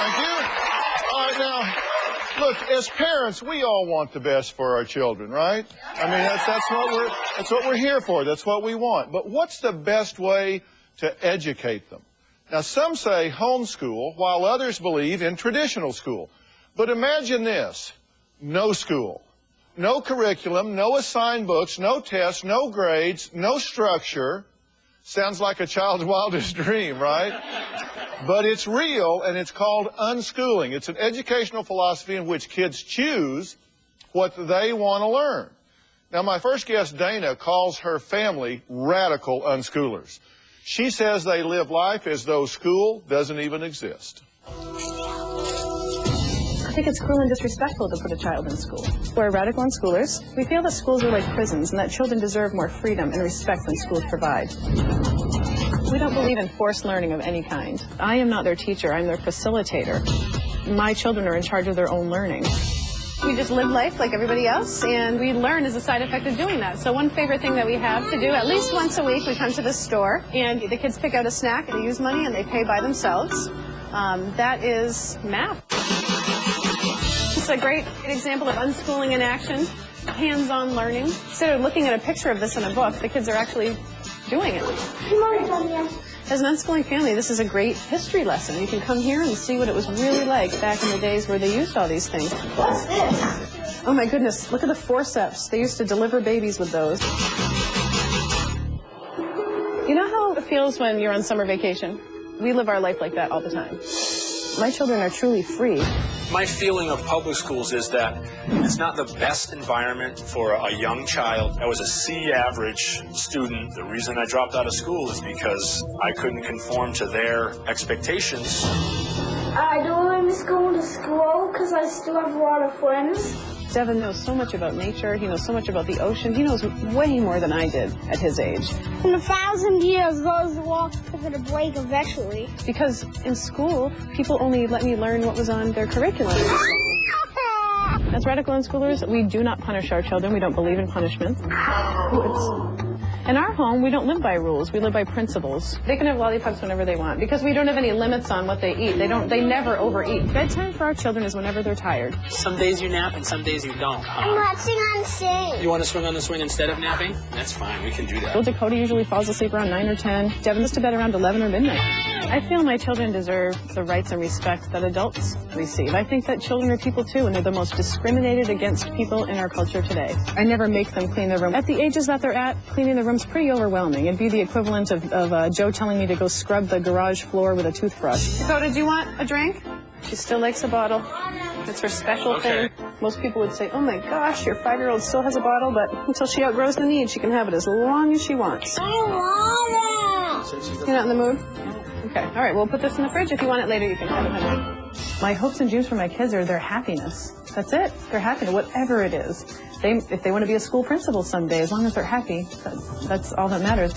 Thank you. All right, now, look, as parents, we all want the best for our children, right? I mean, that's what we're here for. That's what we want. But what's the best way to educate them? Now, some say homeschool, while others believe in traditional school. But imagine this: no school, no curriculum, no assigned books, no tests, no grades, no structure. Sounds like a child's wildest dream, right? But it's real, and it's called unschooling. It's an educational philosophy in which kids choose what they want to learn. Now, my first guest, Dana, calls her family radical unschoolers. She says they live life as though school doesn't even exist. I think it's cruel and disrespectful to put a child in school. We're radical unschoolers. We feel that schools are like prisons and that children deserve more freedom and respect than schools provide. We don't believe in forced learning of any kind. I am not their teacher, I'm their facilitator. My children are in charge of their own learning. We just live life like everybody else, and we learn as a side effect of doing that. So one favorite thing that we have to do, at least once a week, we come to the store, and the kids pick out a snack, they use money, and they pay by themselves. That is math. It's a great example of unschooling in action, hands-on learning. Instead of looking at a picture of this in a book, the kids are actually doing it. As an unschooling family, this is a great history lesson. You can come here and see what it was really like back in the days where they used all these things. What's this? Oh my goodness, look at the forceps. They used to deliver babies with those. You know how it feels when you're on summer vacation? We live our life like that all the time. My children are truly free. My feeling of public schools is that it's not the best environment for a young child. I was a C average student. The reason I dropped out of school is because I couldn't conform to their expectations. I don't want to go to school because I still have a lot of friends. Devin knows so much about nature. He knows so much about the ocean. He knows way more than I did at his age. In 1,000 years, those walls are going to break eventually. Because in school, people only let me learn what was on their curriculum. As radical unschoolers, we do not punish our children. We don't believe in punishment. In our home, we don't live by rules. We live by principles. They can have lollipops whenever they want because we don't have any limits on what they eat. They never overeat. Bedtime for our children is whenever they're tired. Some days you nap and some days you don't. I'm watching on the swing. You want to swing on the swing instead of napping? That's fine. We can do that. Well, Dakota usually falls asleep around 9 or 10. Devin goes to bed around 11 or midnight. I feel my children deserve the rights and respect that adults receive. I think that children are people too, and they're the most discriminated against people in our culture today. I never make them clean their room. At the ages that they're at, cleaning their room's pretty overwhelming. It'd be the equivalent of Joe telling me to go scrub the garage floor with a toothbrush. Dakota, do you want a drink? She still likes a bottle. It's her special thing. Most people would say, oh my gosh, your 5-year-old still has a bottle, but until she outgrows the need, she can have it as long as she wants. I want it. You're not in the mood? Okay, all right, we'll put this in the fridge. If you want it later, you can have it, honey. My hopes and dreams for my kids are their happiness. That's it. Their happiness, whatever it is. If they want to be a school principal someday, as long as they're happy, that's all that matters.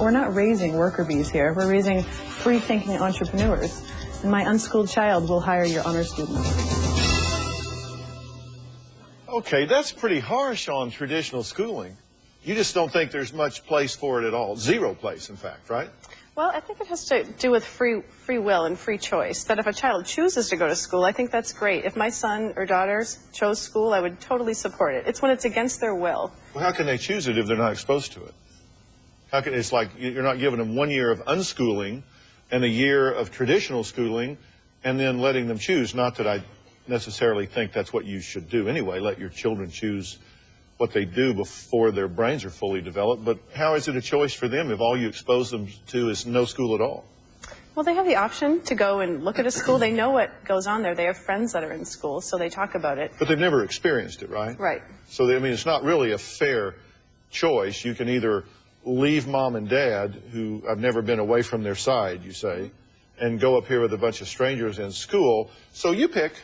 We're not raising worker bees here. We're raising free-thinking entrepreneurs. And my unschooled child will hire your honor student. Okay, that's pretty harsh on traditional schooling. You just don't think there's much place for it at all. Zero place, in fact, right? Well, I think it has to do with free will and free choice. That if a child chooses to go to school, I think that's great. If my son or daughters chose school, I would totally support it. It's when it's against their will. Well, how can they choose it if they're not exposed to it? It's like you're not giving them 1 year of unschooling and a year of traditional schooling and then letting them choose. Not that I necessarily think that's what you should do anyway. Let your children choose what they do before their brains are fully developed, but how is it a choice for them if all you expose them to is no school at all? Well, they have the option to go and look at a school. They know what goes on there. They have friends that are in school, so they talk about it. But they've never experienced it, right? Right. So, I mean, it's not really a fair choice. You can either leave mom and dad, who I've never been away from their side, you say, and go up here with a bunch of strangers in school. So you pick.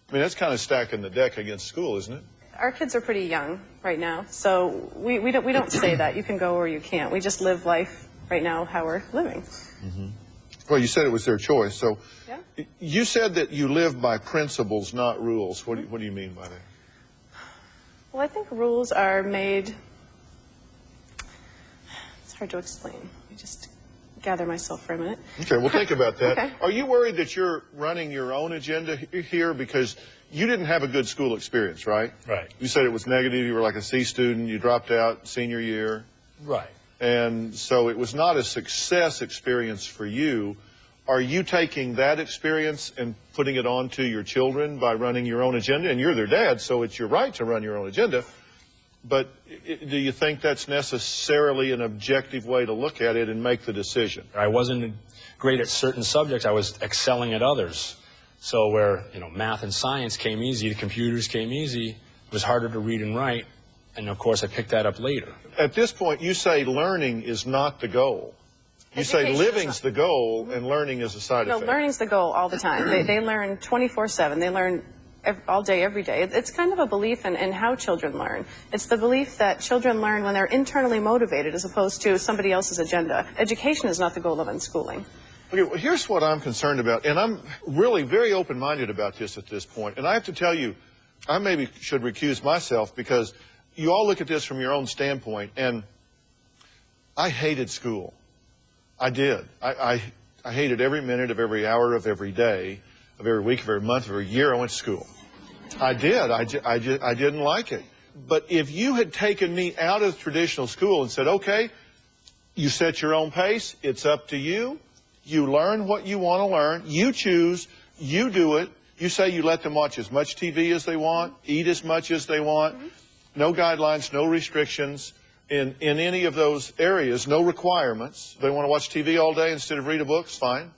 I mean, that's kind of stacking the deck against school, isn't it? Our kids are pretty young right now, so we don't say that. You can go or you can't. We just live life right now how we're living. Mm-hmm. Well, you said it was their choice. So yeah. You said that you live by principles, not rules. What do you mean by that? Well, I think rules are made... It's hard to explain. gather myself for a minute. Okay, we'll think about that. Okay. Are you worried that you're running your own agenda here because you didn't have a good school experience, right? Right. You said it was negative. You were like a C student. You dropped out senior year. Right. And so it was not a success experience for you. Are you taking that experience and putting it on to your children by running your own agenda? And you're their dad, so it's your right to run your own agenda. But do you think that's necessarily an objective way to look at it and make the decision? I wasn't great at certain subjects. I was excelling at others. So where, math and science came easy, the computers came easy, it was harder to read and write. And, of course, I picked that up later. At this point, you say learning is not the goal. You say living's the goal and learning is a side effect. No, learning's the goal all the time. They learn 24/7. They learn all day, every day. It's kind of a belief in how children learn. It's the belief that children learn when they're internally motivated as opposed to somebody else's agenda. Education is not the goal of unschooling. Okay, well, here's what I'm concerned about, and I'm really very open-minded about this at this point. And I have to tell you, I maybe should recuse myself because you all look at this from your own standpoint, and I hated school. I did. I hated every minute of every hour of every day, of every week, of every month, of every year I went to school. I did. I didn't like it. But if you had taken me out of traditional school and said, okay, you set your own pace, it's up to you, you learn what you want to learn, you choose, you do it, you say you let them watch as much TV as they want, eat as much as they want, no guidelines, no restrictions. In any of those areas, no requirements. They want to watch TV all day instead of read a book, fine.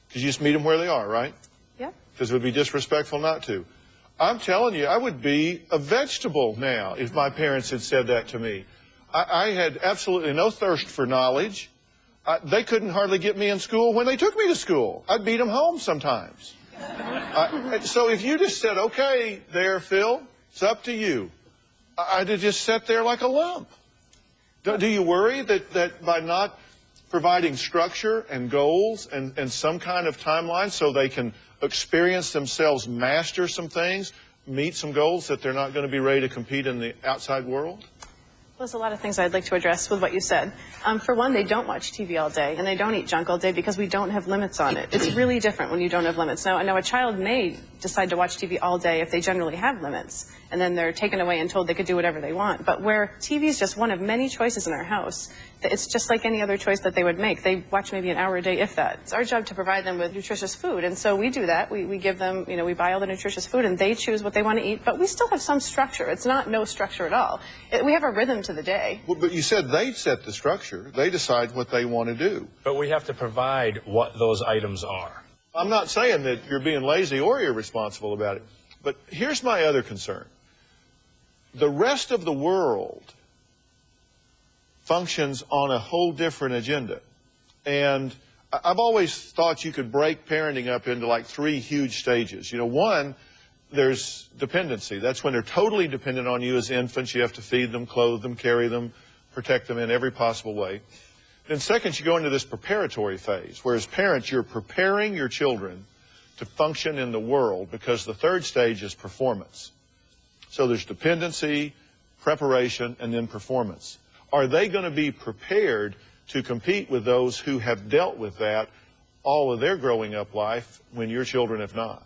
Because you just meet them where they are, right? Yeah. Because it would be disrespectful not to. I'm telling you, I would be a vegetable now if my parents had said that to me. I had absolutely no thirst for knowledge. They couldn't hardly get me in school when they took me to school. I'd beat them home sometimes. So if you just said, okay, there, Phil, it's up to you, I'd have just sat there like a lump. Do you worry that by not providing structure and goals and some kind of timeline so they can experience themselves, master some things, meet some goals, that they're not going to be ready to compete in the outside world? Well, there's a lot of things I'd like to address with what you said. For one, they don't watch TV all day, and they don't eat junk all day because we don't have limits on it. It's really different when you don't have limits. Now, a child may decide to watch TV all day if they generally have limits, and then they're taken away and told they could do whatever they want. But where TV is just one of many choices in our house, it's just like any other choice that they would make. They watch maybe an hour a day, if that. It's our job to provide them with nutritious food, and so we do that. We give them, we buy all the nutritious food, and they choose what they want to eat, but we still have some structure. It's not no structure at all. We have a rhythm to the day. Well, but you said they set the structure. They decide what they want to do. But we have to provide what those items are. I'm not saying that you're being lazy or irresponsible about it, but here's my other concern. The rest of the world functions on a whole different agenda. And I've always thought you could break parenting up into like 3 huge stages. One, there's dependency. That's when they're totally dependent on you as infants. You have to feed them, clothe them, carry them, protect them in every possible way. Then second, you go into this preparatory phase, where as parents, you're preparing your children to function in the world, because the third stage is performance. So there's dependency, preparation, and then performance. Are they going to be prepared to compete with those who have dealt with that all of their growing up life when your children have not?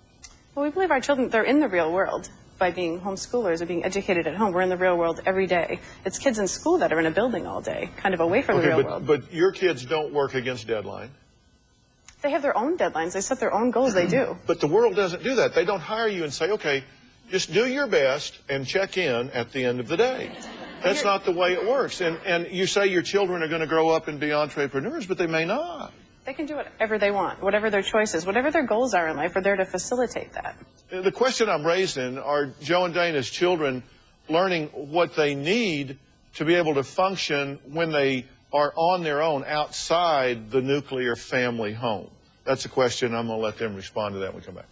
Well, we believe our children, they're in the real world by being homeschoolers or being educated at home. We're in the real world every day. It's kids in school that are in a building all day, kind of away from the real world. But your kids don't work against deadline. They have their own deadlines. They set their own goals. They do. But the world doesn't do that. They don't hire you and say, okay, just do your best and check in at the end of the day. That's not the way it works. And you say your children are going to grow up and be entrepreneurs, but they may not. They can do whatever they want, whatever their choices, whatever their goals are in life. We're there to facilitate that. The question I'm raising, are Joe and Dana's children learning what they need to be able to function when they are on their own outside the nuclear family home? That's a question. I'm going to let them respond to that when we come back.